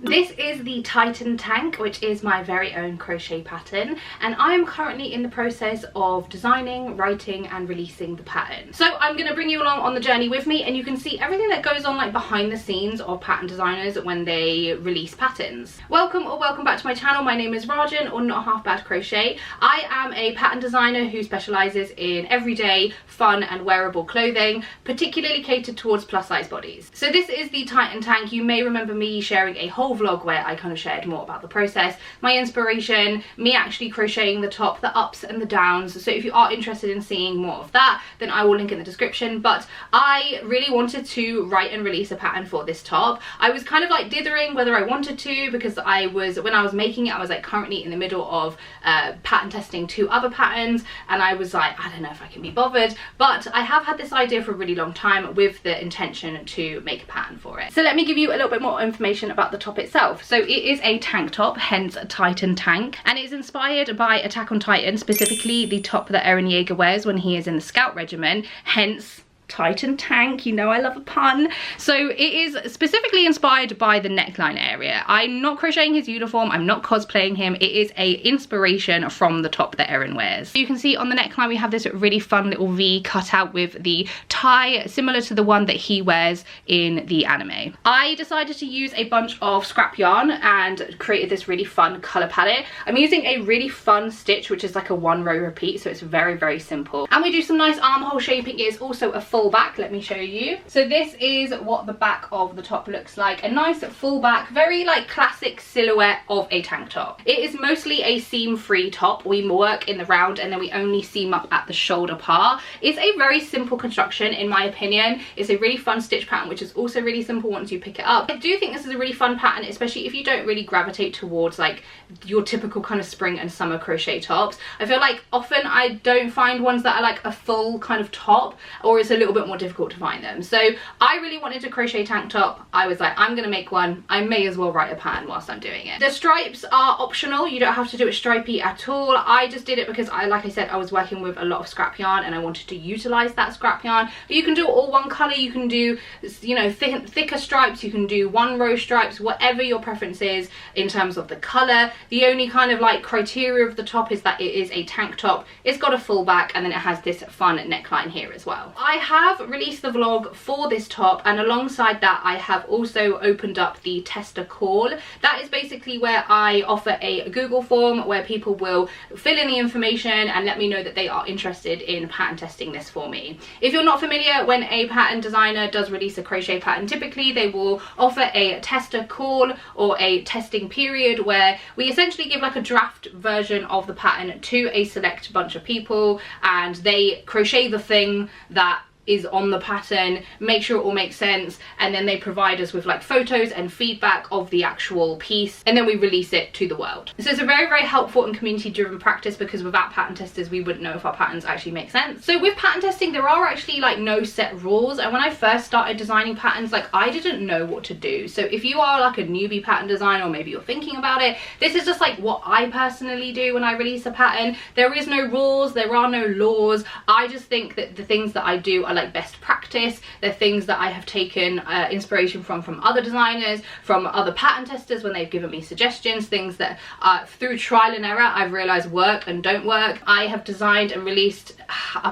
This is the Titan tank, which is my very own crochet pattern, and I am currently in the process of designing, writing and releasing the pattern. So I'm going to bring you along on the journey with me, and you can see everything that goes on like behind the scenes of pattern designers when they release patterns. Welcome back to my channel. My name is Rajan, or Not Half Bad Crochet. I am a pattern designer who specialises in everyday fun and wearable clothing, particularly catered towards plus size bodies. So this is the Titan tank. You may remember me sharing a whole vlog where I kind of shared more about the process, my inspiration, me actually crocheting the top, the ups and the downs. So if you are interested in seeing more of that, then I will link in the description. But I really wanted to write and release a pattern for this top. I was kind of like dithering whether I wanted to, because when I was making it, I was like currently in the middle of pattern testing 2 other patterns, and I was like, I don't know if I can be bothered. But I have had this idea for a really long time with the intention to make a pattern for it. So let me give you a little bit more information about the top itself. So it is a tank top, hence a Titan tank, and it's inspired by Attack on Titan, specifically the top that Eren Yeager wears when he is in the Scout Regiment, hence Titan tank. You know I love a pun. So it is specifically inspired by the neckline area. I'm not crocheting his uniform, I'm not cosplaying him. It is a inspiration from the top that Eren wears. So you can see on the neckline we have this really fun little V cut out with the tie, similar to the one that he wears in the anime. I decided to use a bunch of scrap yarn and created this really fun color palette. I'm using a really fun stitch, which is like a 1-row repeat, so it's very simple. And we do some nice armhole shaping. It is also a full back. Let me show you. So this is what the back of the top looks like. A nice full back, very like classic silhouette of a tank top. It is mostly a seam free top. We work in the round and then we only seam up at the shoulder part. It's a very simple construction in my opinion. It's a really fun stitch pattern, which is also really simple once you pick it up. I do think this is a really fun pattern, especially if you don't really gravitate towards like your typical kind of spring and summer crochet tops. I feel like often I don't find ones that are like a full kind of top, or it's a little bit more difficult to find them. So I really wanted to crochet tank top. I was like, I'm gonna make one. I may as well write a pattern whilst I'm doing it. The stripes are optional. You don't have to do it stripy at all. I just did it because like I said, I was working with a lot of scrap yarn and I wanted to utilize that scrap yarn. But you can do it all one color. You can do, you know, thicker stripes. You can do 1-row stripes, whatever your preference is in terms of the color. The only kind of like criteria of the top is that it is a tank top. It's got a full back and then it has this fun neckline here as well. I have released the vlog for this top, and alongside that I have also opened up the tester call. That is basically where I offer a Google form where people will fill in the information and let me know that they are interested in pattern testing this for me. If you're not familiar, when a pattern designer does release a crochet pattern, typically they will offer a tester call or a testing period where we essentially give like a draft version of the pattern to a select bunch of people, and they crochet the thing that is on the pattern, make sure it all makes sense, and then they provide us with like photos and feedback of the actual piece, and then we release it to the world. So it's a very helpful and community driven practice, because without pattern testers we wouldn't know if our patterns actually make sense. So with pattern testing there are actually like no set rules, and when I first started designing patterns, like I didn't know what to do. So if you are like a newbie pattern designer, or maybe you're thinking about it, this is just like what I personally do when I release a pattern. There is no rules, there are no laws. I just think that the things that I do are like best practice. They're things that I have taken inspiration from other designers, from other pattern testers when they've given me suggestions, things that through trial and error I've realized work and don't work. I have designed and released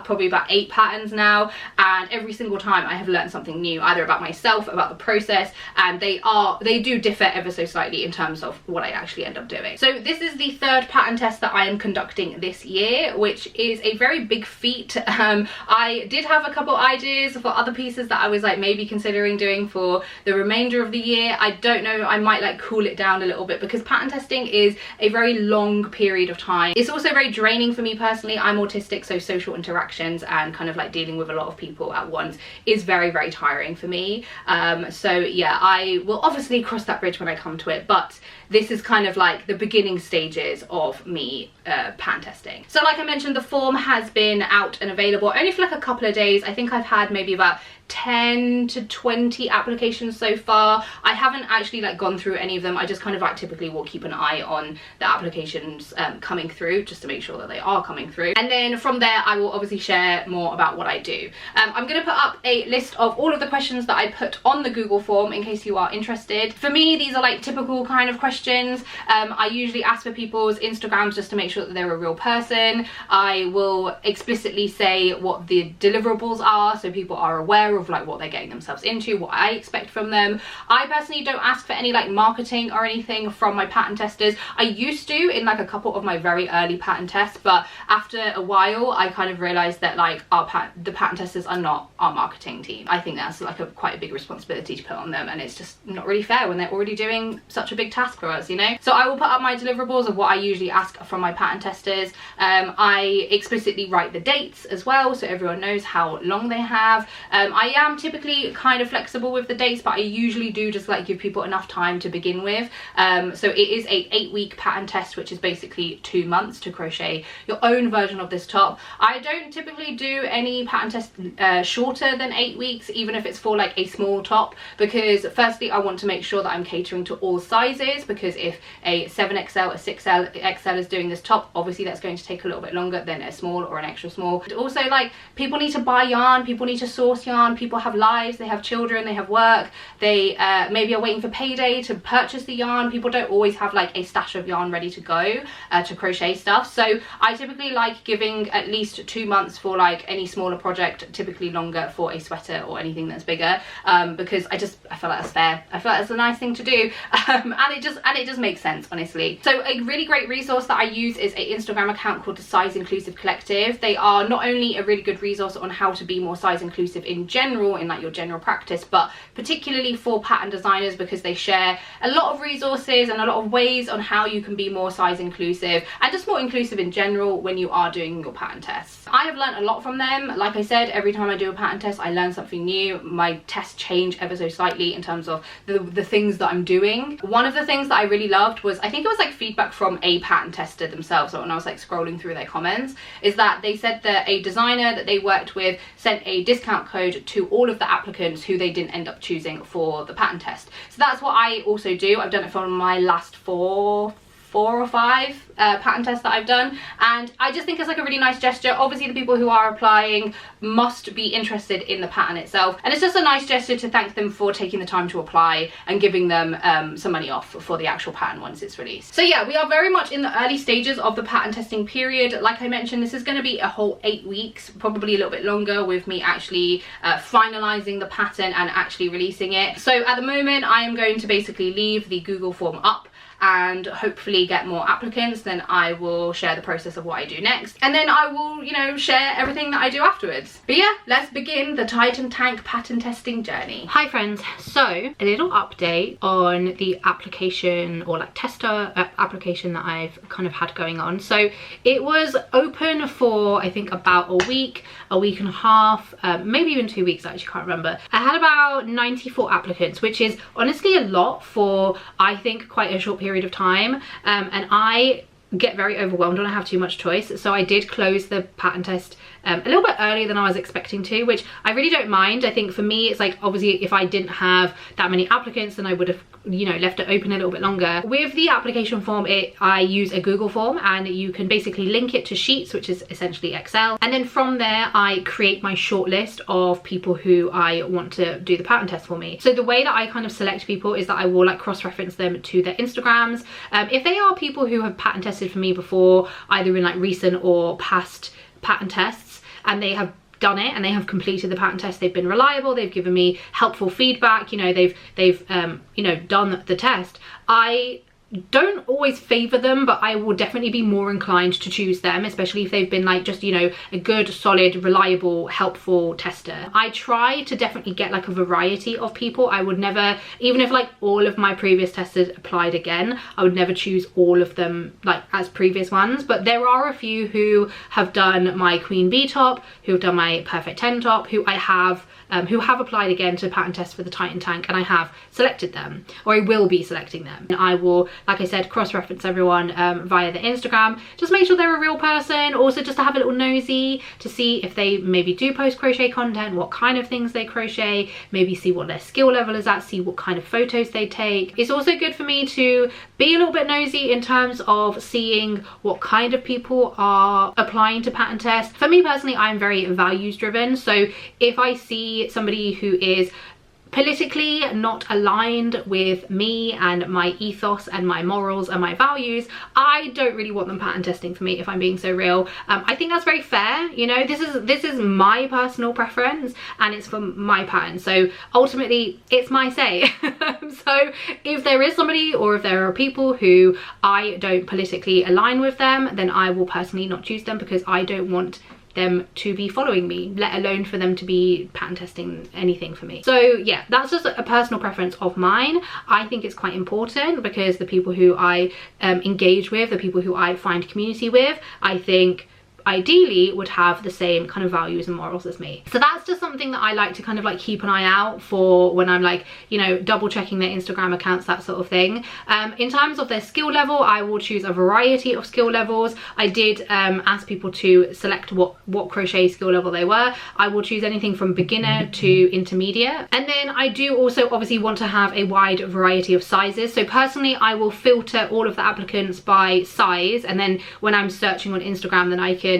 probably about 8 patterns now, and every single time I have learned something new, either about myself, about the process, and they do differ ever so slightly in terms of what I actually end up doing. So this is the 3rd pattern test that I am conducting this year, which is a very big feat. I did have a couple ideas for other pieces that I was like maybe considering doing for the remainder of the year. I don't know, I might like cool it down a little bit, because pattern testing is a very long period of time. It's also very draining for me personally. I'm autistic, so social interactions and kind of like dealing with a lot of people at once is very tiring for me. So yeah, I will obviously cross that bridge when I come to it, but this is kind of like the beginning stages of me pattern testing. So like I mentioned, the form has been out and available only for like a couple of days. I think I've had maybe about about 10 to 20 applications so far. I haven't actually like gone through any of them. I just kind of like typically will keep an eye on the applications coming through, just to make sure that they are coming through, and then from there I will obviously share more about what I do. I'm going to put up a list of all of the questions that I put on the Google form in case you are interested. For me, these are like typical kind of questions. I usually ask for people's Instagrams just to make sure that they're a real person. I will explicitly say what the deliverables are so people are aware of like what they're getting themselves into, what I expect from them. I personally don't ask for any like marketing or anything from my pattern testers. I used to in like a couple of my very early pattern tests, but after a while I kind of realized that like the pattern testers are not our marketing team. I think that's like quite a big responsibility to put on them, and it's just not really fair when they're already doing such a big task for us, you know. So I will put up my deliverables of what I usually ask from my pattern testers. I explicitly write the dates as well so everyone knows how long they have. I am typically kind of flexible with the dates, but I usually do just like give people enough time to begin with. So it is a 8-week pattern test, which is basically 2 months to crochet your own version of this top. I don't typically do any pattern test shorter than 8 weeks, even if it's for like a small top, because firstly I want to make sure that I'm catering to all sizes, because if a 7XL, a 6XL is doing this top, obviously that's going to take a little bit longer than a small or an extra small. And also, like, people need to buy yarn, people need to source yarn, people have lives, they have children, they have work, they maybe are waiting for payday to purchase the yarn. People don't always have like a stash of yarn ready to go to crochet stuff. So I typically like giving at least 2 months for like any smaller project, typically longer for a sweater or anything that's bigger, because I feel like that's fair. I feel like that's a nice thing to do, and it just makes sense, honestly. So a really great resource that I use is an Instagram account called the Size Inclusive Collective. They are not only a really good resource on how to be more size inclusive in general, in like your general practice, but particularly for pattern designers, because they share a lot of resources and a lot of ways on how you can be more size inclusive and just more inclusive in general when you are doing your pattern tests. I have learned a lot from them. Like I said, every time I do a pattern test I learn something new. My tests change ever so slightly in terms of the things that I'm doing. One of the things that I really loved was, I think it was like feedback from a pattern tester themselves, so when I was like scrolling through their comments, is that they said that a designer that they worked with sent a discount code to all of the applicants who they didn't end up choosing for the pattern test. So that's what I also do. I've done it for my last four or five pattern tests that I've done, and I just think it's like a really nice gesture. Obviously the people who are applying must be interested in the pattern itself, and it's just a nice gesture to thank them for taking the time to apply and giving them some money off for the actual pattern once it's released. So yeah, we are very much in the early stages of the pattern testing period. Like I mentioned, this is going to be a whole 8 weeks, probably a little bit longer, with me actually finalizing the pattern and actually releasing it. So at the moment I am going to basically leave the Google form up and hopefully get more applicants. Then I will share the process of what I do next, and then I will, you know, share everything that I do afterwards. But yeah, let's begin the Titan Tank pattern testing journey. Hi friends, so a little update on the application, or like tester application that I've kind of had going on. So it was open for I think about a week and a half, maybe even 2 weeks, I actually can't remember. I had about 94 applicants, which is honestly a lot for, I think, quite a short period of time, and I get very overwhelmed when I have too much choice. So I did close the pattern test a little bit earlier than I was expecting to, which I really don't mind. I think for me it's like, obviously if I didn't have that many applicants then I would have, you know, left it open a little bit longer. With the application form, I use a Google form, and you can basically link it to Sheets, which is essentially Excel, and then from there I create my short list of people who I want to do the pattern test for me. So the way that I kind of select people is that I will like cross-reference them to their Instagrams. If they are people who have pattern tested for me before, either in like recent or past pattern tests, and they have done it and they have completed the pattern test, they've been reliable, they've given me helpful feedback, you know, they've you know, done the test, I don't always favor them, but I will definitely be more inclined to choose them, especially if they've been like just, you know, a good, solid, reliable, helpful tester. I try to definitely get like a variety of people. I would never, even if like all of my previous testers applied again, I would never choose all of them like as previous ones. But there are a few who have done my Queen Bee top, who have done my Perfect 10 top, who I have who have applied again to pattern test for the Titan Tank, and I have selected them, or I will be selecting them. And I will like I said, cross-reference everyone via the Instagram. Just make sure they're a real person. Also just to have a little nosy to see if they maybe do post crochet content, what kind of things they crochet, maybe see what their skill level is at, see what kind of photos they take. It's also good for me to be a little bit nosy in terms of seeing what kind of people are applying to pattern test. For me personally, I'm very values driven, so if I see somebody who is politically not aligned with me and my ethos and my morals and my values, I don't really want them pattern testing for me, if I'm being so real. I think that's very fair, you know. This is my personal preference and it's for my pattern, so ultimately it's my say. So if there is somebody, or if there are people who I don't politically align with them, then I will personally not choose them, because I don't want them to be following me, let alone for them to be pattern testing anything for me. So yeah, that's just a personal preference of mine. I think it's quite important because the people who I engage with, the people who I find community with, I think ideally would have the same kind of values and morals as me. So that's just something that I like to kind of like keep an eye out for when I'm like, you know, double checking their Instagram accounts, that sort of thing. In terms of their skill level, I will choose a variety of skill levels. I did ask people to select what crochet skill level they were. I will choose anything from beginner to intermediate. And then I do also obviously want to have a wide variety of sizes. So personally, I will filter all of the applicants by size, and then when I'm searching on Instagram, then I can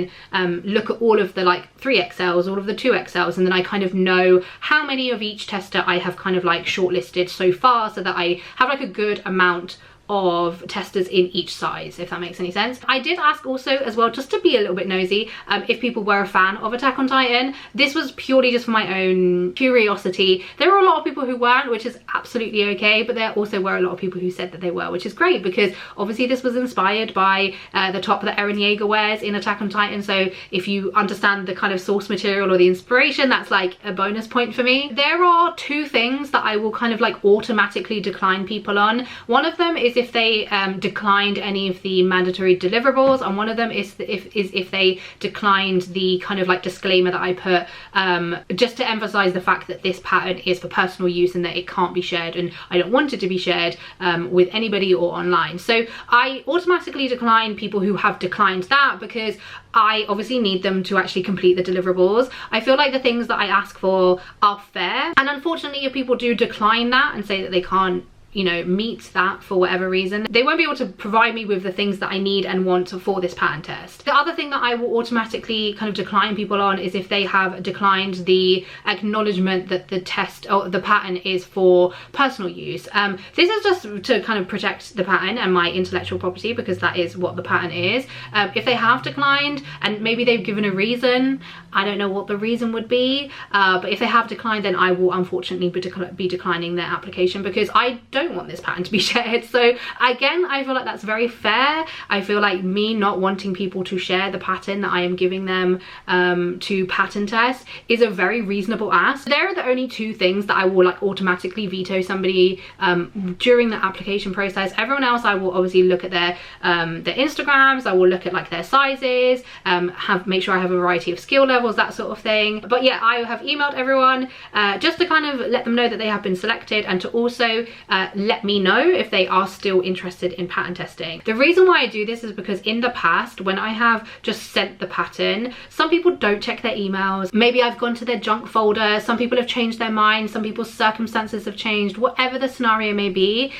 look at all of the like 3XLs, all of the 2XLs, and then I kind of know how many of each tester I have kind of like shortlisted so far, so that I have like a good amount of testers in each size, if that makes any sense. I did ask also as well, just to be a little bit nosy, if people were a fan of Attack on Titan. This was purely just for my own curiosity. There were a lot of people who weren't, which is absolutely okay, but there also were a lot of people who said that they were, which is great, because obviously this was inspired by the top that Eren Yeager wears in Attack on Titan. So if you understand the kind of source material or the inspiration, that's like a bonus point for me. There are two things that I will kind of like automatically decline people on. One of them is if they declined any of the mandatory deliverables, and one of them is if they declined the kind of like disclaimer that I put, just to emphasize the fact that this pattern is for personal use and that it can't be shared, and I don't want it to be shared with anybody or online. So I automatically decline people who have declined that, because I obviously need them to actually complete the deliverables. I feel like the things that I ask for are fair, and unfortunately if people do decline that and say that they can't, you know, meet that for whatever reason, they won't be able to provide me with the things that I need and want for this pattern test. The other thing that I will automatically kind of decline people on is if they have declined the acknowledgement that the test or the pattern is for personal use. This is just to kind of protect the pattern and my intellectual property, because that is what the pattern is. If they have declined and maybe they've given a reason, I don't know what the reason would be, but if they have declined, then I will unfortunately be declining their application, because I don't want this pattern to be shared. So again, I feel like that's very fair. I feel like me not wanting people to share the pattern that I am giving them to pattern test is a very reasonable ask. There are the only two things that I will like automatically veto somebody during the application process. Everyone else, I will obviously look at their Instagrams, I will look at like their sizes, make sure I have a variety of skill levels, that sort of thing. But yeah, I have emailed everyone just to kind of let them know that they have been selected, and to also let me know if they are still interested in pattern testing. The reason why I do this is because in the past, when I have just sent the pattern, some people don't check their emails. Maybe I've gone to their junk folder, some people have changed their mind, some people's circumstances have changed, whatever the scenario may be.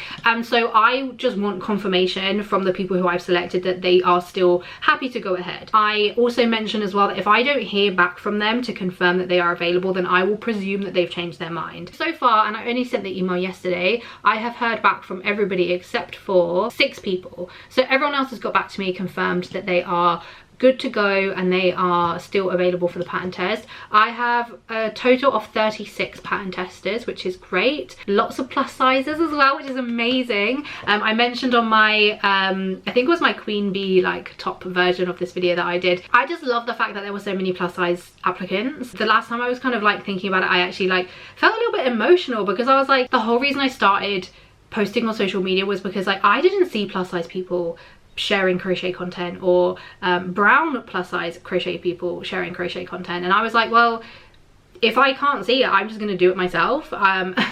So I just want confirmation from the people who I've selected that they are still happy to go ahead. I also mentioned as well that if I don't hear back from them to confirm that they are available, then I will presume that they've changed their mind. So far, and I only sent the email yesterday, I have heard back from everybody except for 6 people. So everyone else has got back to me, confirmed that they are good to go and they are still available for the pattern test. I have a total of 36 pattern testers, which is great. Lots of plus sizes as well, which is amazing. I mentioned on my I think it was my Queen Bee like top version of this video that I did, I just love the fact that there were so many plus size applicants. The last time I was kind of like thinking about it, I actually like felt a little bit emotional, because I was like, the whole reason I started posting on social media was because like I didn't see plus size people sharing crochet content, or brown plus size crochet people sharing crochet content, and I was like, well, if I can't see it, I'm just gonna do it myself.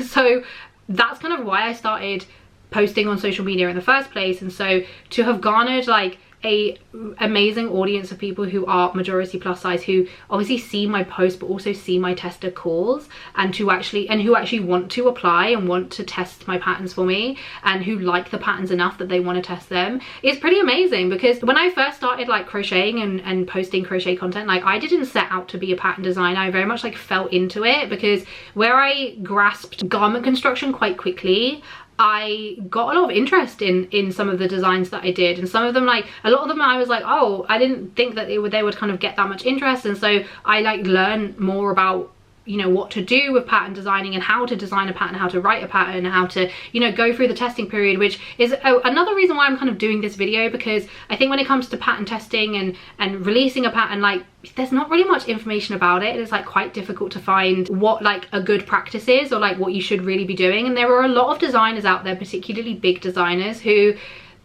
So that's kind of why I started posting on social media in the first place. And so to have garnered like a amazing audience of people who are majority plus size, who obviously see my posts but also see my tester calls, and who actually want to apply and want to test my patterns for me, and who like the patterns enough that they want to test them, is pretty amazing. Because when I first started like crocheting and posting crochet content, like I didn't set out to be a pattern designer. I very much like fell into it, because where I grasped garment construction quite quickly, I got a lot of interest in some of the designs that I did, and some of them, like a lot of them, I was like, oh, I didn't think that they would kind of get that much interest. And so I like learned more about, you know, what to do with pattern designing and how to design a pattern, how to write a pattern, how to, you know, go through the testing period, which is another reason why I'm kind of doing this video, because I think when it comes to pattern testing and releasing a pattern, like there's not really much information about it. It's like quite difficult to find what like a good practice is, or like what you should really be doing. And there are a lot of designers out there, particularly big designers, who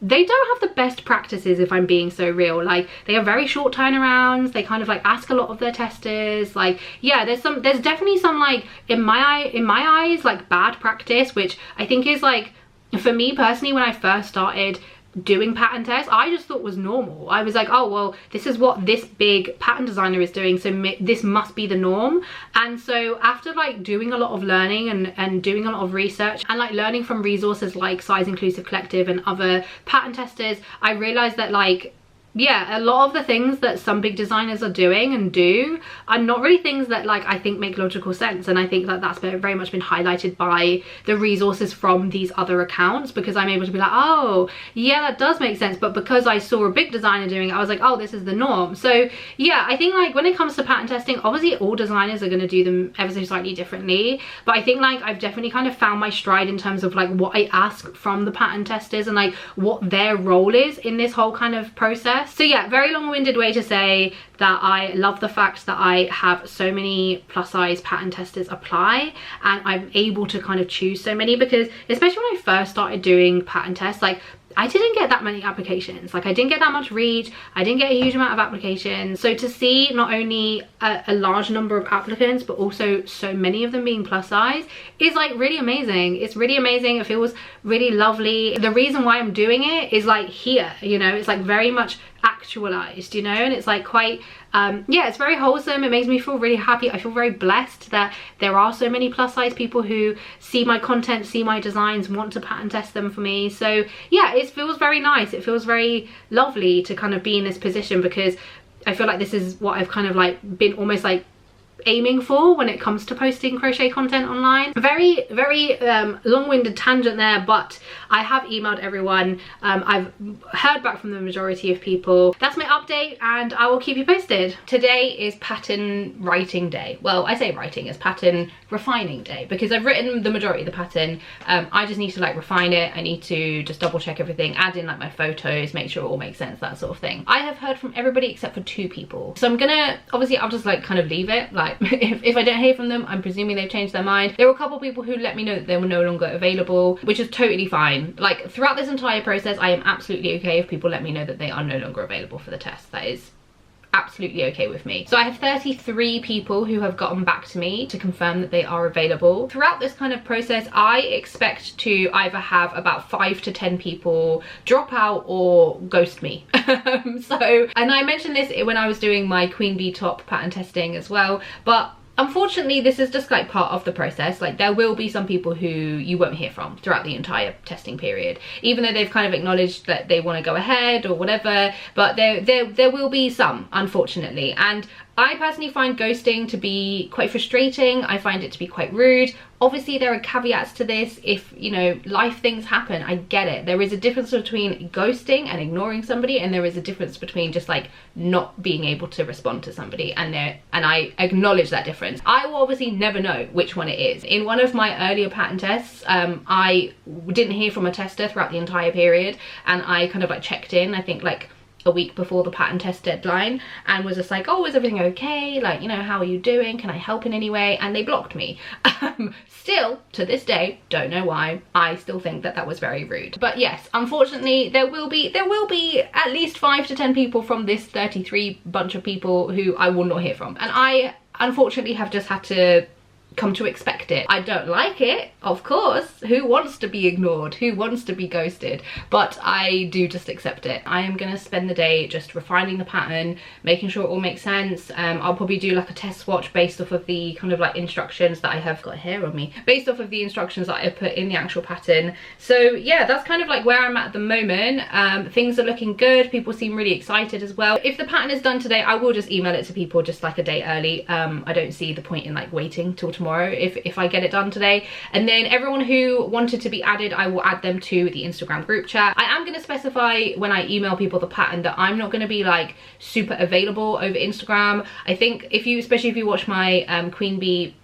they don't have the best practices, if I'm being so real. Like they have very short turnarounds, they kind of like ask a lot of their testers. Like, yeah, there's definitely some, like in my eyes, like bad practice, which I think is like, for me personally, when I first started doing pattern tests, I just thought was normal. I was like, oh well, this is what this big pattern designer is doing, so this must be the norm. And so after like doing a lot of learning and doing a lot of research, and like learning from resources like Size Inclusive Collective and other pattern testers, I realized that like, yeah, a lot of the things that some big designers are doing and do are not really things that like I think make logical sense. And I think that that's very much been highlighted by the resources from these other accounts, because I'm able to be like, oh yeah, that does make sense. But because I saw a big designer doing it, I was like, oh, this is the norm. So yeah, I think like when it comes to pattern testing, obviously all designers are going to do them ever so slightly differently, but I think like I've definitely kind of found my stride in terms of like what I ask from the pattern testers and like what their role is in this whole kind of process. So yeah, very long-winded way to say that I love the fact that I have so many plus size pattern testers apply, and I'm able to kind of choose so many, because especially when I first started doing pattern tests, like I didn't get that many applications. Like I didn't get that much reach, I didn't get a huge amount of applications. So to see not only a large number of applicants, but also so many of them being plus size is like really amazing. It's really amazing. It feels really lovely. The reason why I'm doing it is like here, you know, it's like very much actualized, you know, and it's like quite yeah, it's very wholesome. It makes me feel really happy. I feel very blessed that there are so many plus size people who see my content, see my designs, want to pattern test them for me. So yeah, it feels very nice. It feels very lovely to kind of be in this position, because I feel like this is what I've kind of like been almost like aiming for when it comes to posting crochet content online. Very long-winded tangent there, but I have emailed everyone. I've heard back from the majority of people. That's my update, and I will keep you posted. Today is pattern writing day. Well, I say writing, it's pattern refining day, because I've written the majority of the pattern. I just need to like refine it. I need to just double check everything, add in like my photos, make sure it all makes sense, that sort of thing. I have heard from everybody except for 2 people, so I'm gonna, obviously I'll just like kind of leave it. Like if I don't hear from them, I'm presuming they've changed their mind. There were a couple of people who let me know that they were no longer available, which is totally fine. Like throughout this entire process, I am absolutely okay if people let me know that they are no longer available for the test. That is absolutely okay with me. So I have 33 people who have gotten back to me to confirm that they are available. Throughout this kind of process, I expect to either have about 5 to 10 people drop out or ghost me. So, and I mentioned this when I was doing my Queen Bee top pattern testing as well, but unfortunately this is just like part of the process. Like there will be some people who you won't hear from throughout the entire testing period, even though they've kind of acknowledged that they want to go ahead or whatever, but there will be some, unfortunately. And I personally find ghosting to be quite frustrating. I find it to be quite rude. Obviously there are caveats to this. If, you know, life things happen, I get it. There is a difference between ghosting and ignoring somebody, and there is a difference between just like not being able to respond to somebody, and I acknowledge that difference. I will obviously never know which one it is. In one of my earlier pattern tests, I didn't hear from a tester throughout the entire period, and I kind of like checked in, I think like a week before the pattern test deadline, and was just like, oh, is everything okay? Like, you know, how are you doing? Can I help in any way? And they blocked me. Still, to this day, don't know why. I still think that that was very rude. But yes, unfortunately, there will be at least 5 to 10 people from this 33 bunch of people who I will not hear from. And I, unfortunately, have just had to come to expect it. I don't like it, of course. Who wants to be ignored? Who wants to be ghosted? But I do just accept it. I am gonna spend the day just refining the pattern, making sure it all makes sense. I'll probably do like a test swatch based off of the kind of like instructions that I have got hair on me, based off of the instructions that I put in the actual pattern. So yeah, that's kind of like where I'm at the moment. Things are looking good. People seem really excited as well. If the pattern is done today, I will just email it to people just like a day early. I don't see the point in like waiting till tomorrow if I get it done today. And then everyone who wanted to be added, I will add them to the Instagram group chat. I am going to specify when I email people the pattern that I'm not going to be like super available over Instagram. I think if you, especially if you watch my Queen Bee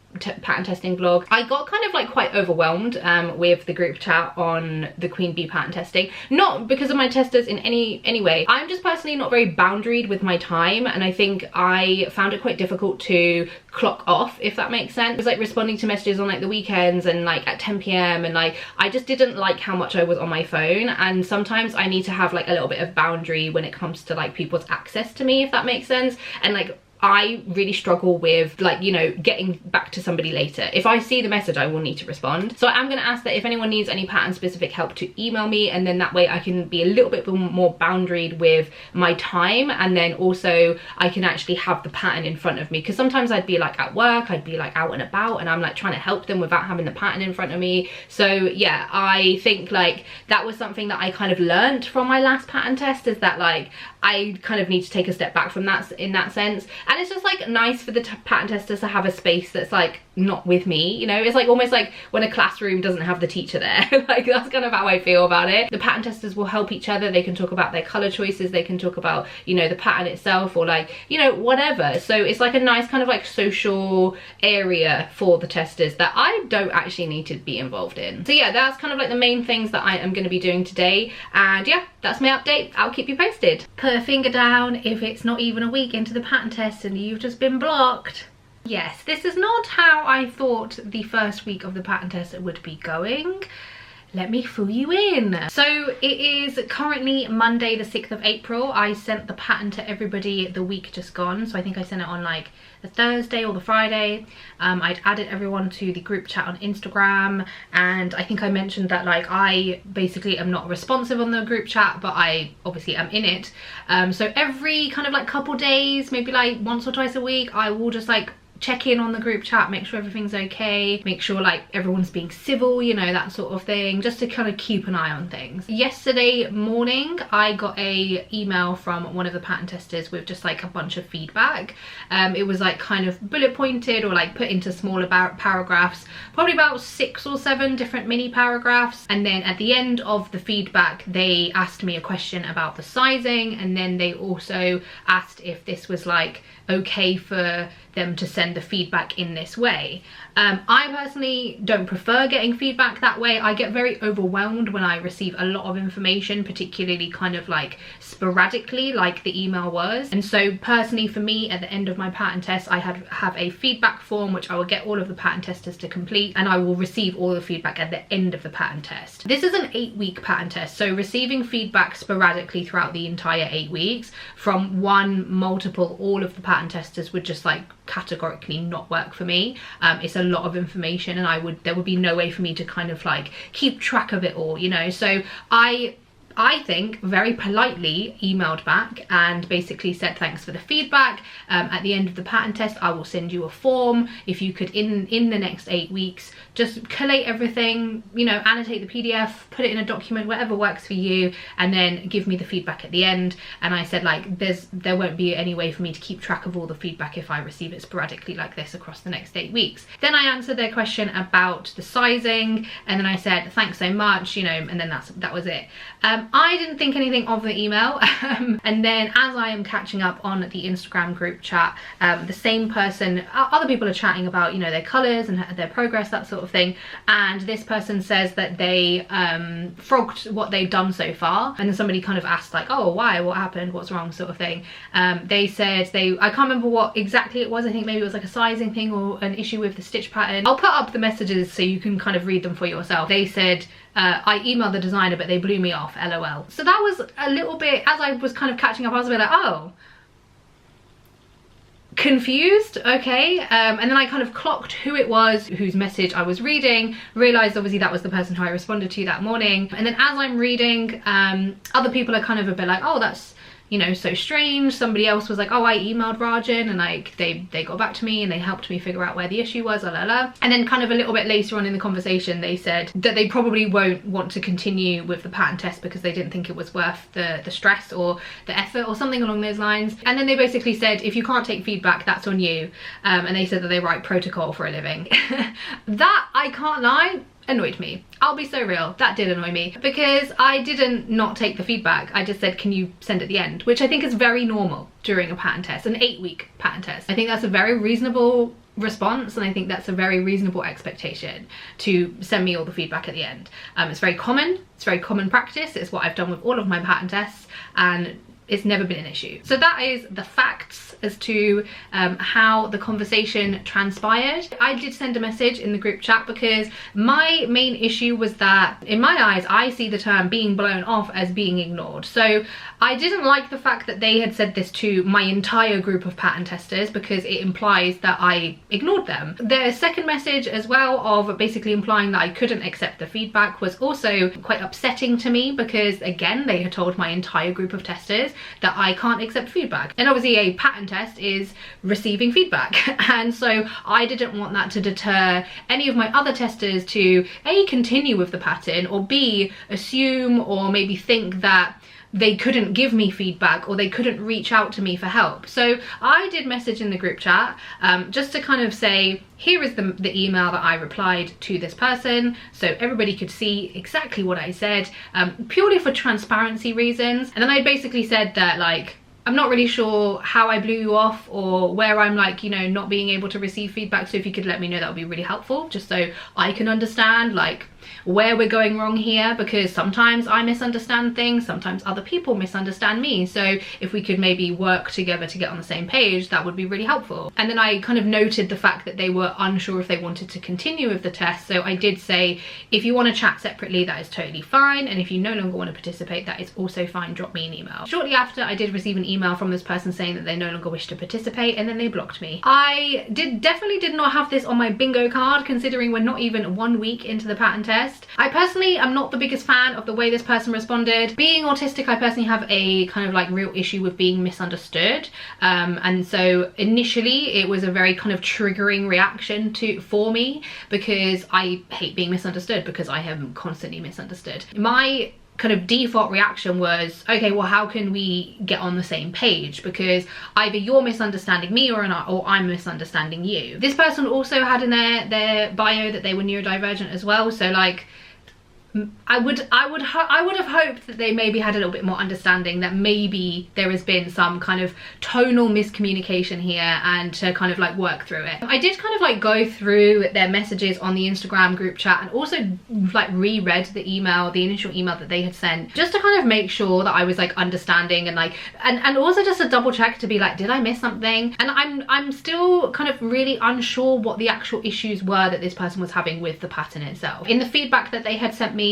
pattern testing vlog, I got kind of like quite overwhelmed with the group chat on the Queen Bee pattern testing. Not because of my testers in any way. I'm just personally not very boundaried with my time, and I think I found it quite difficult to clock off, if that makes sense. It was like responding to messages on like the weekends and like at 10 p.m. and like I just didn't like how much I was on my phone, and sometimes I need to have like a little bit of boundary when it comes to like people's access to me, if that makes sense. And like I really struggle with like, you know, getting back to somebody later. If I see the message, I will need to respond. So I'm going to ask that if anyone needs any pattern specific help to email me, and then that way I can be a little bit more boundaried with my time, and then also I can actually have the pattern in front of me, because sometimes I'd be like at work, I'd be like out and about, and I'm like trying to help them without having the pattern in front of me. So yeah, I think like that was something that I kind of learned from my last pattern test, is that like I kind of need to take a step back from that in that sense. And it's just like nice for the pattern testers to have a space that's like not with me, you know. It's like almost like when a classroom doesn't have the teacher there. Like that's kind of how I feel about it. The pattern testers will help each other. They can talk about their color choices, they can talk about, you know, the pattern itself, or like, you know, whatever. So it's like a nice kind of like social area for the testers that I don't actually need to be involved in. So yeah, that's kind of like the main things that I am going to be doing today. And yeah, that's my update. I'll keep you posted. Put a finger down if it's not even a week into the pattern test and you've just been blocked. Yes, this is not how I thought the first week of the pattern test would be going. Let me fill you in. So it is currently Monday the 6th of April. I sent the pattern to everybody the week just gone. So I think I sent it on like the Thursday or the Friday. I'd added everyone to the group chat on Instagram, and I think I mentioned that like I basically am not responsive on the group chat, but I obviously am in it. So every kind of like couple days, maybe like once or twice a week, I will just like check in on the group chat, make sure everything's okay, make sure like everyone's being civil, you know, that sort of thing, just to kind of keep an eye on things. Yesterday morning I got a email from one of the pattern testers with just like a bunch of feedback. It was like kind of bullet pointed or like put into smaller paragraphs, probably about 6 or 7 different mini paragraphs. And then at the end of the feedback they asked me a question about the sizing, and then they also asked if this was like okay for them to send the feedback in this way. I personally don't prefer getting feedback that way. I get very overwhelmed when I receive a lot of information, particularly kind of like sporadically like the email was. And so personally for me, at the end of my pattern test, I have a feedback form which I will get all of the pattern testers to complete, and I will receive all the feedback at the end of the pattern test. This is an 8-week pattern test, so receiving feedback sporadically throughout the entire 8 weeks from one, multiple, all of the pattern testers would just like categorically not work for me. It's a lot of information, and there would be no way for me to kind of like keep track of it all, you know. So I think very politely emailed back and basically said thanks for the feedback. At the end of the pattern test I will send you a form. If you could in the next 8 weeks just collate everything, you know, annotate the PDF, put it in a document, whatever works for you, and then give me the feedback at the end. And I said like there won't be any way for me to keep track of all the feedback if I receive it sporadically like this across the next 8 weeks. Then I answered their question about the sizing, and then I said thanks so much, you know, and then that was it. I didn't think anything of the email. And then as I am catching up on the Instagram group chat, the same person, other people are chatting about, you know, their colours and their progress, that sort of thing, and this person says that they frogged what they've done so far, and then somebody kind of asked like, oh, why, what happened, what's wrong, sort of thing. They said I can't remember what exactly it was. I think maybe it was like a sizing thing or an issue with the stitch pattern. I'll put up the messages so you can kind of read them for yourself. They said I emailed the designer but they blew me off, LOL. So that was a little bit, as I was kind of catching up, I was a bit like, oh, confused, okay, and then I kind of clocked who it was whose message I was reading, realized obviously that was the person who I responded to that morning. And then as I'm reading, other people are kind of a bit like, oh, that's, you know, so strange. Somebody else was like, oh, I emailed Rajan and like they got back to me and they helped me figure out where the issue was, and then kind of a little bit later on in the conversation they said that they probably won't want to continue with the pattern test because they didn't think it was worth the stress or the effort or something along those lines. And then they basically said, if you can't take feedback, that's on you. And they said that they write protocol for a living. That, I can't lie, annoyed me. I'll be so real, that did annoy me, because I didn't not take the feedback. I just said, can you send at the end, which I think is very normal during a pattern test, an 8-week pattern test. I think that's a very reasonable response, and I think that's a very reasonable expectation to send me all the feedback at the end. It's very common practice. It's what I've done with all of my pattern tests, and it's never been an issue. So that is the facts as to how the conversation transpired. I did send a message in the group chat because my main issue was that, in my eyes, I see the term being blown off as being ignored. So I didn't like the fact that they had said this to my entire group of pattern testers, because it implies that I ignored them. Their second message as well, of basically implying that I couldn't accept the feedback, was also quite upsetting to me, because again, they had told my entire group of testers that I can't accept feedback. And obviously a pattern test is receiving feedback. And so I didn't want that to deter any of my other testers to A, continue with the pattern, or B, assume or maybe think that they couldn't give me feedback or they couldn't reach out to me for help. So I did message in the group chat just to kind of say, here is the email that I replied to this person, so everybody could see exactly what I said, purely for transparency reasons. And then I basically said that, like, I'm not really sure how I blew you off or where I'm, like, you know, not being able to receive feedback, so if you could let me know, that would be really helpful, just so I can understand, like, where we're going wrong here, because sometimes I misunderstand things, sometimes other people misunderstand me. So if we could maybe work together to get on the same page, that would be really helpful. And then I kind of noted the fact that they were unsure if they wanted to continue with the test. So I did say, if you want to chat separately, that is totally fine. And if you no longer want to participate, that is also fine. Drop me an email. Shortly after, I did receive an email from this person saying that they no longer wish to participate, and then they blocked me. I definitely did not have this on my bingo card, considering we're not even 1 week into the pattern test. I personally am not the biggest fan of the way this person responded. Being autistic, I personally have a kind of like real issue with being misunderstood, and so initially it was a very kind of triggering reaction for me, because I hate being misunderstood, because I am constantly misunderstood. My kind of default reaction was, okay, well, how can we get on the same page, because either you're misunderstanding me or I'm misunderstanding you. This person also had in their bio that they were neurodivergent as well, so like I would have hoped that they maybe had a little bit more understanding that maybe there has been some kind of tonal miscommunication here, and to kind of like work through it. I did kind of like go through their messages on the Instagram group chat, and also like reread the initial email that they had sent, just to kind of make sure that I was like understanding, and like and also just to double check to be like, did I miss something? And I'm still kind of really unsure what the actual issues were that this person was having with the pattern itself. In the feedback that they had sent me,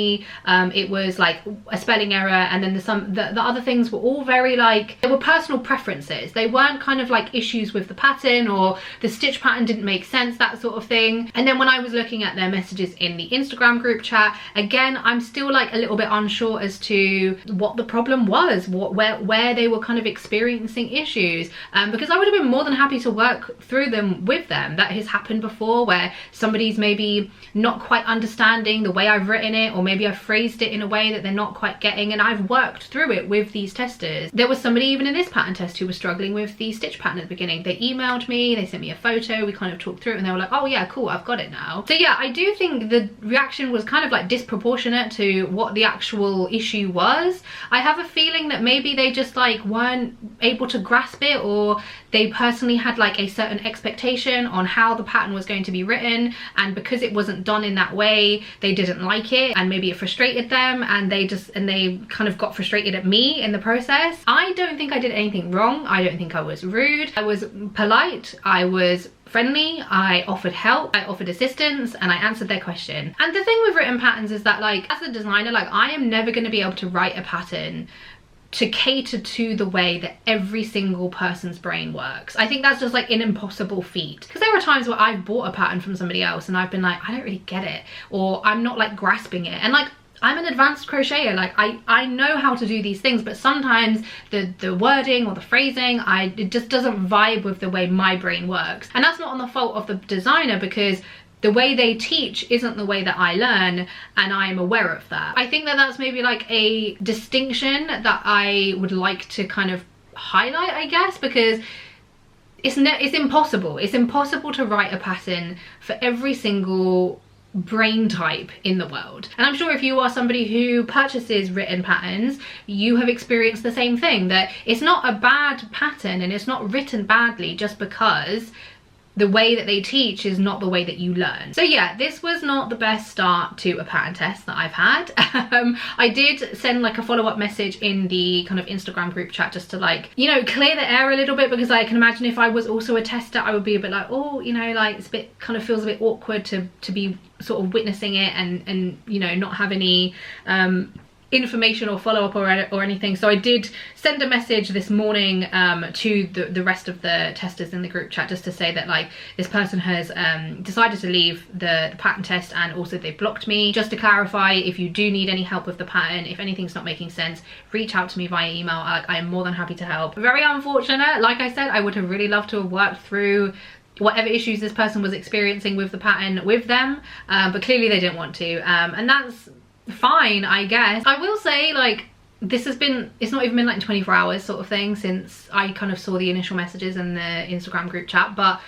it was like a spelling error, and then the other things were all very like, they were personal preferences. They weren't kind of like issues with the pattern, or the stitch pattern didn't make sense, that sort of thing. And then when I was looking at their messages in the Instagram group chat, again, I'm still like a little bit unsure as to what the problem was, where they were kind of experiencing issues, because I would have been more than happy to work through them with them. That has happened before, where somebody's maybe not quite understanding the way I've written it, or maybe I've phrased it in a way that they're not quite getting, and I've worked through it with these testers. There was somebody even in this pattern test who was struggling with the stitch pattern at the beginning. They emailed me, they sent me a photo, we kind of talked through it, and they were like, oh yeah, cool, I've got it now. So yeah, I do think the reaction was kind of like disproportionate to what the actual issue was. I have a feeling that maybe they just like weren't able to grasp it, or they personally had like a certain expectation on how the pattern was going to be written, and because it wasn't done in that way, they didn't like it, and maybe it frustrated them, and they kind of got frustrated at me in the process. I don't think I did anything wrong. I don't think I was rude. I was polite, I was friendly, I offered help, I offered assistance, and I answered their question. And the thing with written patterns is that, like, as a designer, like, I am never going to be able to write a pattern to cater to the way that every single person's brain works. I think that's just like an impossible feat, because there are times where I've bought a pattern from somebody else and I've been like, I don't really get it, or I'm not like grasping it, and like I'm an advanced crocheter, like I know how to do these things, but sometimes the wording or the phrasing, it just doesn't vibe with the way my brain works. And that's not on the fault of the designer, because the way they teach isn't the way that I learn, and I'm aware of that. I think that that's maybe like a distinction that I would like to kind of highlight, I guess, because it's impossible. It's impossible to write a pattern for every single brain type in the world. And I'm sure if you are somebody who purchases written patterns, you have experienced the same thing, that it's not a bad pattern and it's not written badly just because the way that they teach is not the way that you learn. So yeah, this was not the best start to a pattern test that I've had. I did send like a follow-up message in the kind of Instagram group chat just to like, you know, clear the air a little bit, because I can imagine if I was also a tester, I would be a bit like, oh, you know, like it's a bit, kind of feels a bit awkward to be sort of witnessing it and you know, not have any information or follow-up or anything. So I did send a message this morning to the rest of the testers in the group chat, just to say that like this person has decided to leave the pattern test, and also they blocked me. Just to clarify, if you do need any help with the pattern, if anything's not making sense, reach out to me via email. I am more than happy to help. Very unfortunate, like I said, I would have really loved to have worked through whatever issues this person was experiencing with the pattern with them, but clearly they didn't want to, and that's fine, I guess. I will say, like, this has been, it's not even been like 24 hours sort of thing since I kind of saw the initial messages in the Instagram group chat, but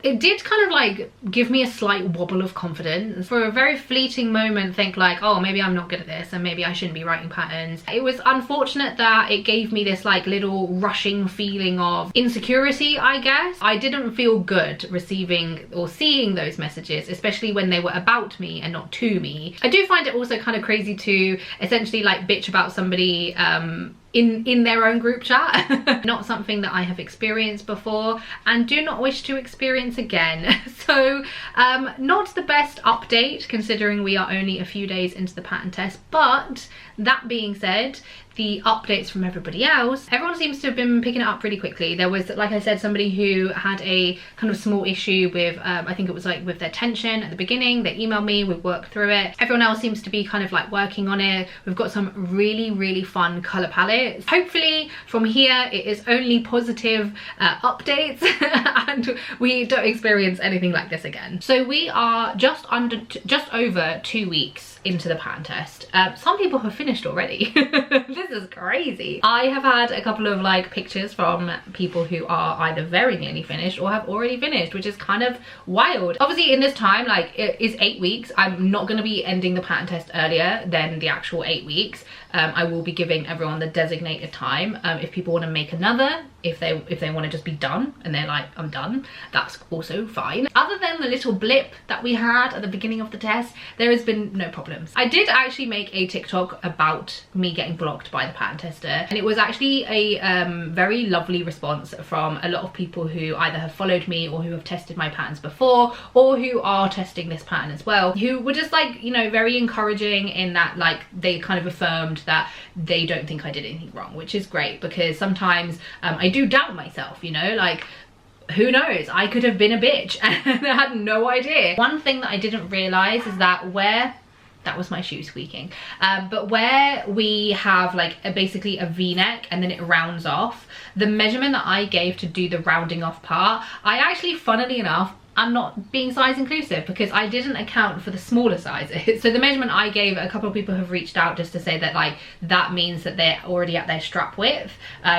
it did kind of like give me a slight wobble of confidence. For a very fleeting moment, think like, oh, maybe I'm not good at this and maybe I shouldn't be writing patterns. It was unfortunate that it gave me this like little rushing feeling of insecurity, I guess. I didn't feel good receiving or seeing those messages, especially when they were about me and not to me. I do find it also kind of crazy to essentially like bitch about somebody in their own group chat. Not something that I have experienced before and do not wish to experience again. So not the best update considering we are only a few days into the pattern test, but that being said, the updates from everybody else, everyone seems to have been picking it up really quickly. There was, like I said, somebody who had a kind of small issue with, I think it was like with their tension at the beginning. They emailed me, we worked through it. Everyone else seems to be kind of like working on it. We've got some really, really fun colour palettes. Hopefully from here, it is only positive updates and we don't experience anything like this again. So we are just over 2 weeks into the pattern test. Some people have finished already. This is crazy. I have had a couple of like pictures from people who are either very nearly finished or have already finished, which is kind of wild. Obviously in this time, like it is 8 weeks, I'm not going to be ending the pattern test earlier than the actual 8 weeks. I will be giving everyone the designated time. If people want to make another, if they want to just be done and they're like, I'm done, that's also fine. Other than the little blip that we had at the beginning of the test, there has been no problems. I did actually make a TikTok about me getting blocked by the pattern tester, and it was actually a very lovely response from a lot of people who either have followed me or who have tested my patterns before, or who are testing this pattern as well, who were just like, you know, very encouraging in that like they kind of affirmed that they don't think I did anything wrong, which is great, because sometimes I do doubt myself, you know, like who knows, I could have been a bitch and I had no idea. One thing that I didn't realize is that that was my shoe squeaking, but where we have like basically a v-neck and then it rounds off, the measurement that I gave to do the rounding off part, I actually, funnily enough, I'm not being size inclusive because I didn't account for the smaller sizes. So the measurement I gave, a couple of people have reached out just to say that like that means that they're already at their strap width.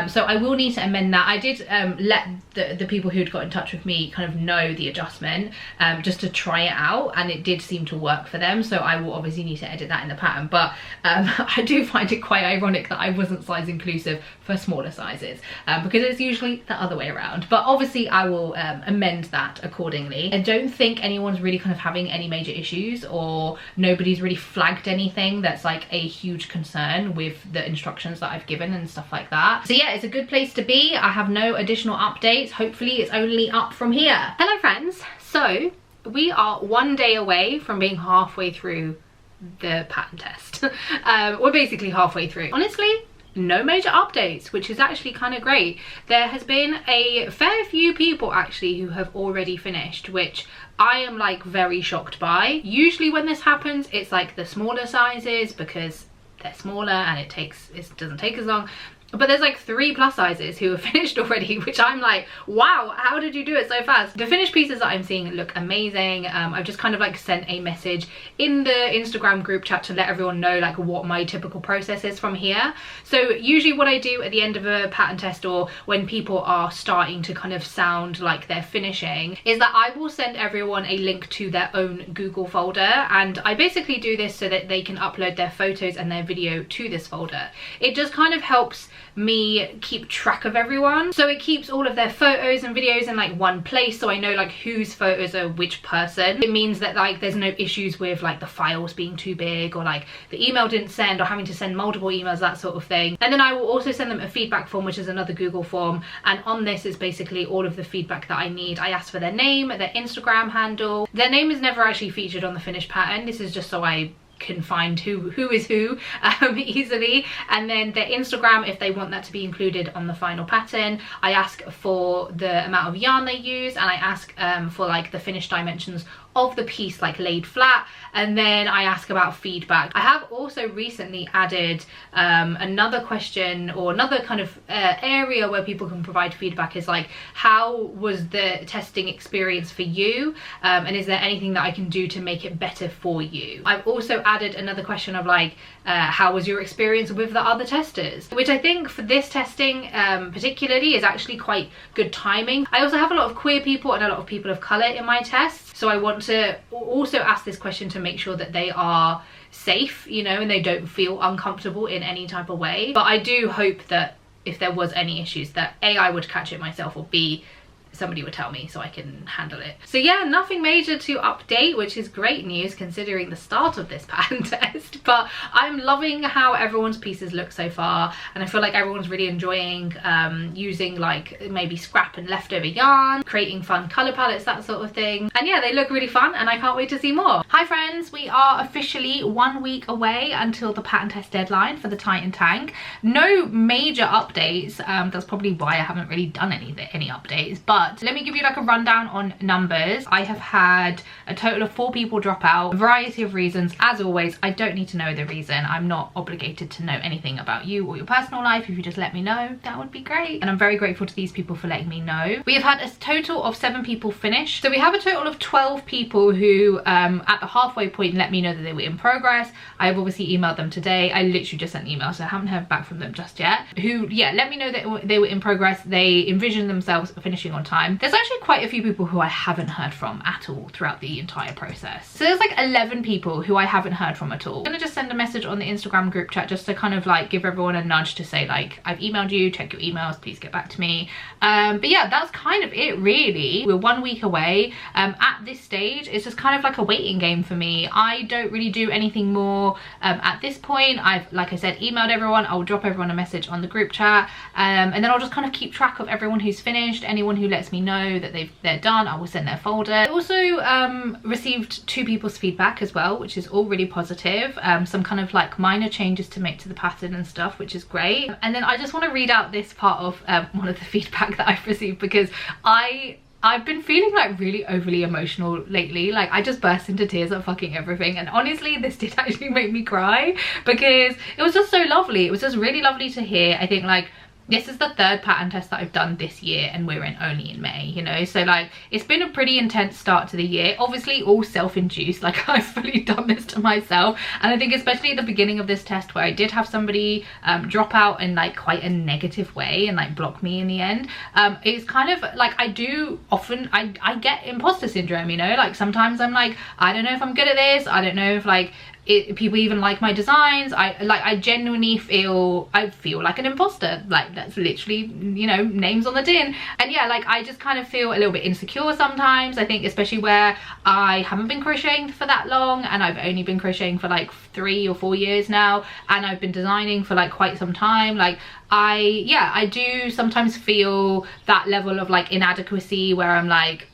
So I will need to amend that. I did let the people who'd got in touch with me kind of know the adjustment just to try it out, and it did seem to work for them. So I will obviously need to edit that in the pattern, but I do find it quite ironic that I wasn't size inclusive for smaller sizes because it's usually the other way around. But obviously I will amend that accordingly. I don't think anyone's really kind of having any major issues, or nobody's really flagged anything that's like a huge concern with the instructions that I've given and stuff like that. So yeah, it's a good place to be. I have no additional updates. Hopefully it's only up from here. Hello friends. So we are 1 day away from being halfway through the pattern test. We're basically halfway through. Honestly, no major updates, which is actually kind of great. There has been a fair few people actually who have already finished, which I am like very shocked by. Usually when this happens, it's like the smaller sizes because they're smaller and it doesn't take as long. But there's like 3+ sizes who have finished already, which I'm like, wow, how did you do it so fast? The finished pieces that I'm seeing look amazing. I've just kind of like sent a message in the Instagram group chat to let everyone know like what my typical process is from here. So usually what I do at the end of a pattern test, or when people are starting to kind of sound like they're finishing, is that I will send everyone a link to their own Google folder. And I basically do this so that they can upload their photos and their video to this folder. It just kind of helps me keep track of everyone, so it keeps all of their photos and videos in like one place, so I know like whose photos are which person. It means that like there's no issues with like the files being too big, or like the email didn't send, or having to send multiple emails, that sort of thing. And then I will also send them a feedback form, which is another Google form, and on this is basically all of the feedback that I need. I ask for their name, their Instagram handle. Their name is never actually featured on the finished pattern. This is just so I can find who is who easily. And then their Instagram, if they want that to be included on the final pattern. I ask for the amount of yarn they use, and I ask for like the finished dimensions of the piece like laid flat, and then I ask about feedback. I have also recently added another question, or another kind of area where people can provide feedback, is like, how was the testing experience for you, and is there anything that I can do to make it better for you? I've also added another question of like, how was your experience with the other testers, which I think for this testing particularly is actually quite good timing. I also have a lot of queer people and a lot of people of colour in my tests, so I want to also ask this question to make sure that they are safe, you know, and they don't feel uncomfortable in any type of way. But I do hope that if there was any issues, that A, I would catch it myself, or B, somebody would tell me so I can handle it. So yeah, nothing major to update, which is great news considering the start of this pattern test. But I'm loving how everyone's pieces look so far, and I feel like everyone's really enjoying using like maybe scrap and leftover yarn, creating fun color palettes, that sort of thing. And yeah, they look really fun and I can't wait to see more. Hi friends, we are officially 1 week away until the pattern test deadline for the Titan tank. No major updates, that's probably why I haven't really done any updates, but let me give you like a rundown on numbers. I have had a total of 4 people drop out, a variety of reasons. As always, I don't need to know the reason. I'm not obligated to know anything about you or your personal life. If you just let me know, that would be great. And I'm very grateful to these people for letting me know. We have had a total of 7 people finish. So we have a total of 12 people who at the halfway point let me know that they were in progress. I've obviously emailed them today. I literally just sent an email, so I haven't heard back from them just yet. Who, yeah, let me know that they were in progress. They envisioned themselves finishing on time. There's actually quite a few people who I haven't heard from at all throughout the entire process. So there's like 11 people who I haven't heard from at all. I'm gonna just send a message on the Instagram group chat just to kind of like give everyone a nudge to say like, I've emailed you, check your emails, please get back to me. But yeah, that's kind of it really. We're 1 week away. At this stage, it's just kind of like a waiting game for me. I don't really do anything more at this point. I've, like I said, emailed everyone. I'll drop everyone a message on the group chat, and then I'll just kind of keep track of everyone who's finished. Anyone who lets me know that they're done, I will send their folder. I also received 2 people's feedback as well, which is all really positive. Some kind of like minor changes to make to the pattern and stuff, which is great. And then I just want to read out this part of one of the feedback that I've received, because I've been feeling like really overly emotional lately. Like I just burst into tears at fucking everything, and honestly this did actually make me cry because it was just so lovely. It was just really lovely to hear. I think like this is the 3rd pattern test that I've done this year, and we're only in May, you know, so like it's been a pretty intense start to the year. Obviously all self-induced, like I've fully done this to myself. And I think especially at the beginning of this test, where I did have somebody drop out in like quite a negative way and like block me in the end, it's kind of like I do often I get imposter syndrome, you know, like sometimes I'm like, I don't know if I'm good at this, I don't know if like people even like my designs. I genuinely feel like an imposter. Like that's literally, you know, names on the tin. And yeah, like I just kind of feel a little bit insecure sometimes. I think especially where I haven't been crocheting for that long, and I've only been crocheting for like 3 or 4 years now, and I've been designing for like quite some time. Like I do sometimes feel that level of like inadequacy where I'm like,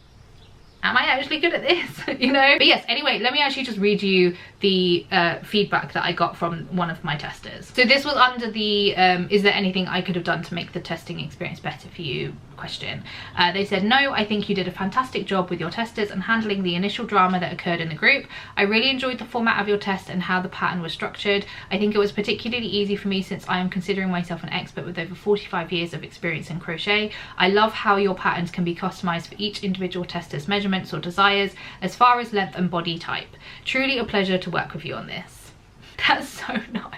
am I actually good at this? You know? But yes, anyway, let me actually just read you the feedback that I got from one of my testers. So this was under the is there anything I could have done to make the testing experience better for you question. They said, no, I think you did a fantastic job with your testers and handling the initial drama that occurred in the group. I really enjoyed the format of your test and how the pattern was structured. I think it was particularly easy for me since I am considering myself an expert with over 45 years of experience in crochet. I love how your patterns can be customized for each individual tester's measurements or desires as far as length and body type. Truly a pleasure to work with you on this. That's so nice.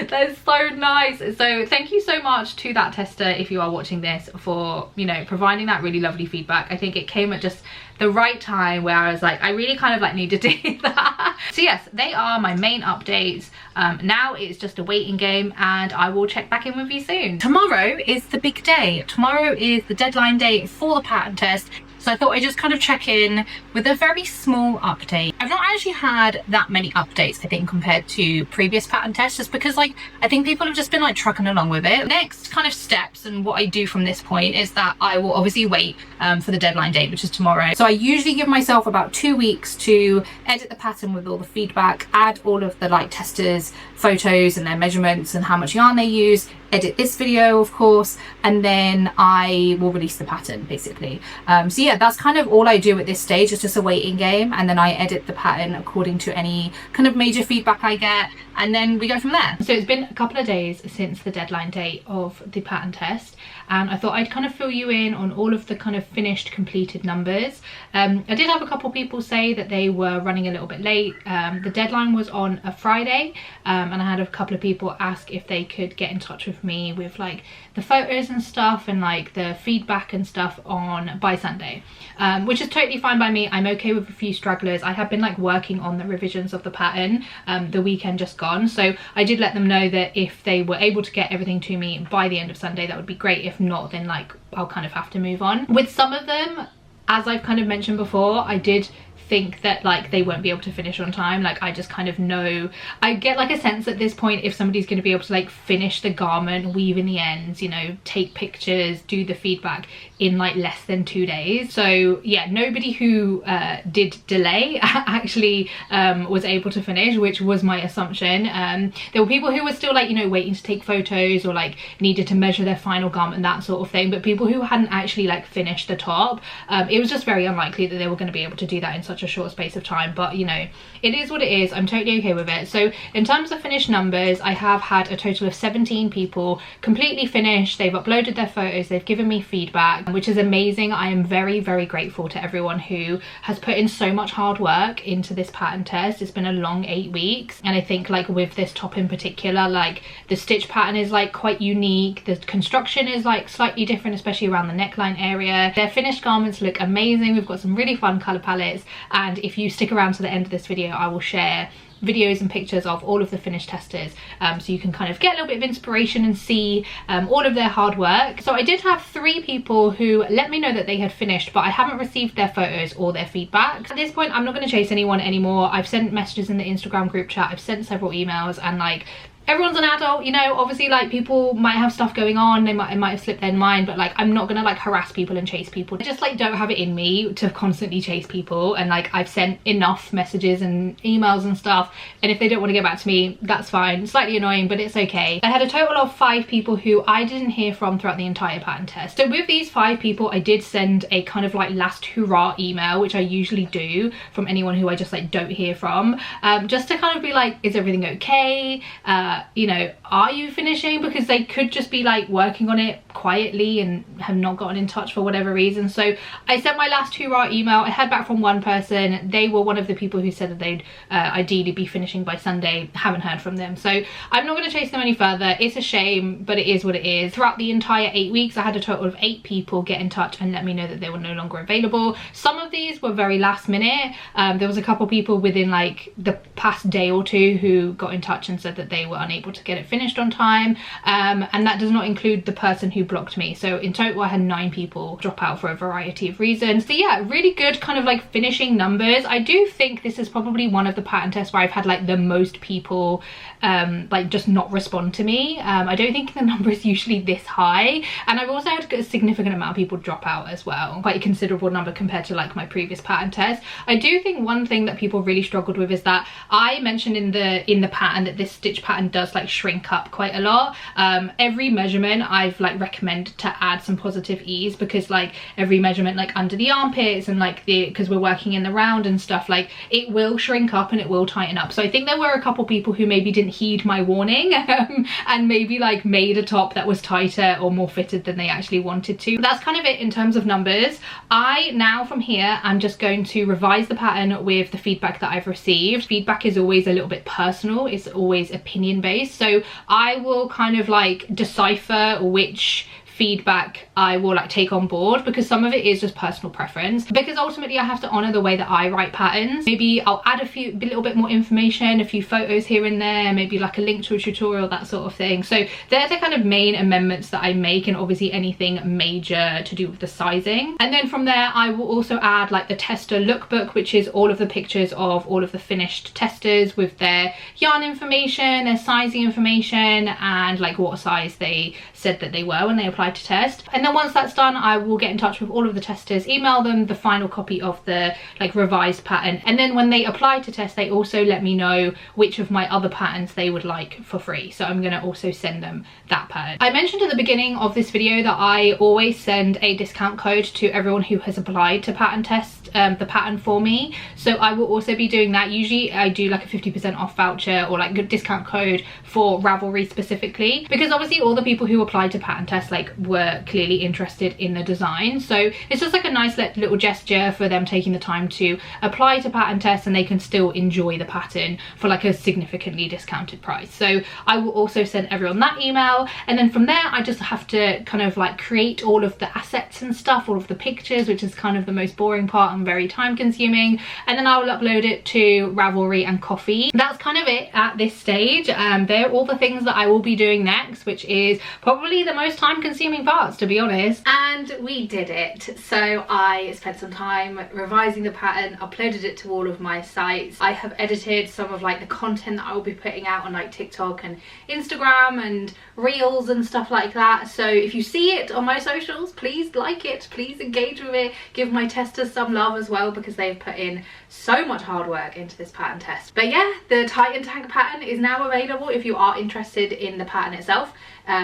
That is so nice. So thank you so much to that tester, if you are watching this, for, you know, providing that really lovely feedback. I think it came at just the right time where I was like, I really kind of like needed to hear that. So yes, they are my main updates. Now it's just a waiting game, and I will check back in with you soon. Tomorrow is the big day. Tomorrow is the deadline date for the pattern test. So I thought I'd just kind of check in with a very small update. I've not actually had that many updates, I think, compared to previous pattern tests, just because like I think people have just been like trucking along with it. Next kind of steps and what I do from this point is that I will obviously wait for the deadline date, which is tomorrow. So I usually give myself about 2 weeks to edit the pattern with all the feedback, add all of the like testers' photos and their measurements and how much yarn they use, edit this video of course, and then I will release the pattern basically. So yeah, that's kind of all I do at this stage. It's just a waiting game, and then I edit the pattern according to any kind of major feedback I get, and then we go from there. So it's been a couple of days since the deadline date of the pattern test, and I thought I'd kind of fill you in on all of the kind of finished completed numbers. I did have a couple people say that they were running a little bit late. The deadline was on a Friday, and I had a couple of people ask if they could get in touch with me with like the photos and stuff and like the feedback and stuff by Sunday, which is totally fine by me. I'm okay with a few stragglers. I have been like working on the revisions of the pattern the weekend just gone, so I did let them know that if they were able to get everything to me by the end of Sunday, that would be great. If not, then like I'll kind of have to move on. With some of them, as I've kind of mentioned before, I did think that like they won't be able to finish on time. Like I just kind of know, I get like a sense at this point if somebody's going to be able to like finish the garment, weave in the ends, you know, take pictures, do the feedback in like less than 2 days. So yeah, nobody who did delay actually was able to finish, which was my assumption. There were people who were still like, you know, waiting to take photos or like needed to measure their final garment, that sort of thing, but people who hadn't actually like finished the top, it was just very unlikely that they were going to be able to do that in such a short space of time. But you know, it is what it is. I'm totally okay with it. So in terms of finished numbers, I have had a total of 17 people completely finished. They've uploaded their photos, they've given me feedback, which is amazing. I am very, very grateful to everyone who has put in so much hard work into this pattern test. It's been a long 8 weeks, and I think like with this top in particular, like the stitch pattern is like quite unique, the construction is like slightly different, especially around the neckline area. Their finished garments look amazing. We've got some really fun color palettes, and if you stick around to the end of this video, I will share videos and pictures of all of the finished testers, so you can kind of get a little bit of inspiration and see all of their hard work. So I did have 3 people who let me know that they had finished, but I haven't received their photos or their feedback. At this point, I'm not going to chase anyone anymore. I've sent messages in the Instagram group chat, I've sent several emails, and like everyone's an adult, you know, obviously like people might have stuff going on, it might have slipped their mind, but like I'm not gonna like harass people and chase people. I just like don't have it in me to constantly chase people, and like I've sent enough messages and emails and stuff, and if they don't want to get back to me, that's fine. Slightly annoying, but it's okay. I had a total of 5 people who I didn't hear from throughout the entire pattern test. So with these 5 people, I did send a kind of like last hurrah email, which I usually do from anyone who I just like don't hear from, just to kind of be like, is everything okay? You know, are you finishing? Because they could just be like working on it quietly and have not gotten in touch for whatever reason. So I sent my last hurrah email. I heard back from one person. They were one of the people who said that they'd ideally be finishing by Sunday. Haven't heard from them, so I'm not going to chase them any further. It's a shame, but it is what it is. Throughout the entire 8 weeks, I had a total of 8 people get in touch and let me know that they were no longer available. Some of these were very last minute. There was a couple people within like the past day or two who got in touch and said that they were unable to get it finished on time, and that does not include the person who blocked me. So in total I had 9 people drop out for a variety of reasons. So yeah, really good kind of like finishing numbers. I do think this is probably one of the pattern tests where I've had like the most people like just not respond to me. I don't think the number is usually this high, and I've also had a significant amount of people drop out as well, quite a considerable number compared to like my previous pattern test. I do think one thing that people really struggled with is that I mentioned in the pattern that this stitch pattern does like shrink up quite a lot. Every measurement I've like recommended to add some positive ease, because like every measurement like under the armpits and like because we're working in the round and stuff, like it will shrink up and it will tighten up. So I think there were a couple people who maybe didn't heed my warning and maybe like made a top that was tighter or more fitted than they actually wanted to. But that's kind of it in terms of numbers. I now from here I'm just going to revise the pattern with the feedback that I've received. Feedback is always a little bit personal, it's always opinion based, so I will kind of like decipher which feedback I will like take on board, because some of it is just personal preference, because ultimately I have to honor the way that I write patterns. Maybe I'll add a little bit more information, a few photos here and there, maybe like a link to a tutorial, that sort of thing. So they're the kind of main amendments that I make, and obviously anything major to do with the sizing. And then from there I will also add like the tester lookbook, which is all of the pictures of all of the finished testers with their yarn information, their sizing information, and like what size they said that they were when they applied to test. And then once that's done, I will get in touch with all of the testers, email them the final copy of the like revised pattern, and then when they apply to test they also let me know which of my other patterns they would like for free, so I'm gonna also send them that pattern. I mentioned at the beginning of this video that I always send a discount code to everyone who has applied to pattern test the pattern for me, so I will also be doing that. Usually I do like a 50% off voucher or like a discount code for Ravelry specifically, because obviously all the people who applied to pattern test like were clearly interested in the design, so it's just like a nice little gesture for them taking the time to apply to pattern test, and they can still enjoy the pattern for like a significantly discounted price. So I will also send everyone that email, and then from there I just have to kind of like create all of the assets and stuff, all of the pictures, which is kind of the most boring part and very time consuming, and then I will upload it to Ravelry and Coffee. That's kind of it at this stage. They're all the things that I will be doing next, which is probably the most time consuming parts, to be honest. And we did it. So I spent some time revising the pattern, uploaded it to all of my sites. I have edited some of like the content that I will be putting out on like TikTok and Instagram and Reels and stuff like that. So if you see it on my socials, please like it, please engage with it, give my testers some love as well, because they've put in so much hard work into this pattern test. But yeah, the Tighten Tank pattern is now available if you are interested in the pattern itself.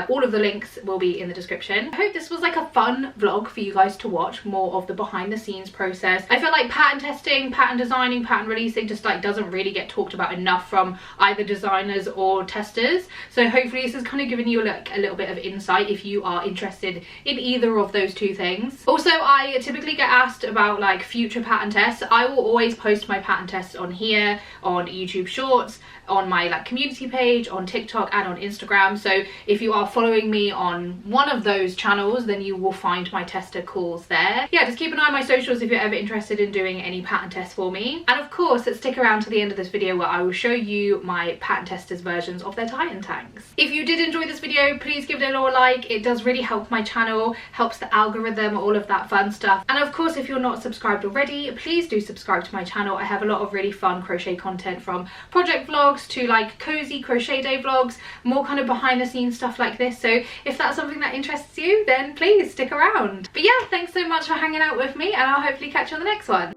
All of the links will be in the description. I hope this was like a fun vlog for you guys to watch, more of the behind the scenes process. I feel like pattern testing, pattern designing, pattern releasing just like doesn't really get talked about enough from either designers or testers. So hopefully this has kind of given you like a little bit of insight if you are interested in either of those two things. Also, I typically get asked about like future pattern tests. I will always post my pattern tests on here, on YouTube Shorts, on my like community page, on TikTok and on Instagram. So if you are following me on one of those channels, then you will find my tester calls there. Yeah, just keep an eye on my socials if you're ever interested in doing any pattern tests for me. And of course, stick around to the end of this video where I will show you my pattern testers versions of their Tighten tanks. If you did enjoy this video, please give it a little like. It does really help my channel, helps the algorithm, all of that fun stuff. And of course, if you're not subscribed already, please do subscribe to my channel. I have a lot of really fun crochet content, from project vlogs to like cozy crochet day vlogs, more kind of behind the scenes stuff like this. So if that's something that interests you, then please stick around. But yeah, thanks so much for hanging out with me, and I'll hopefully catch you on the next one.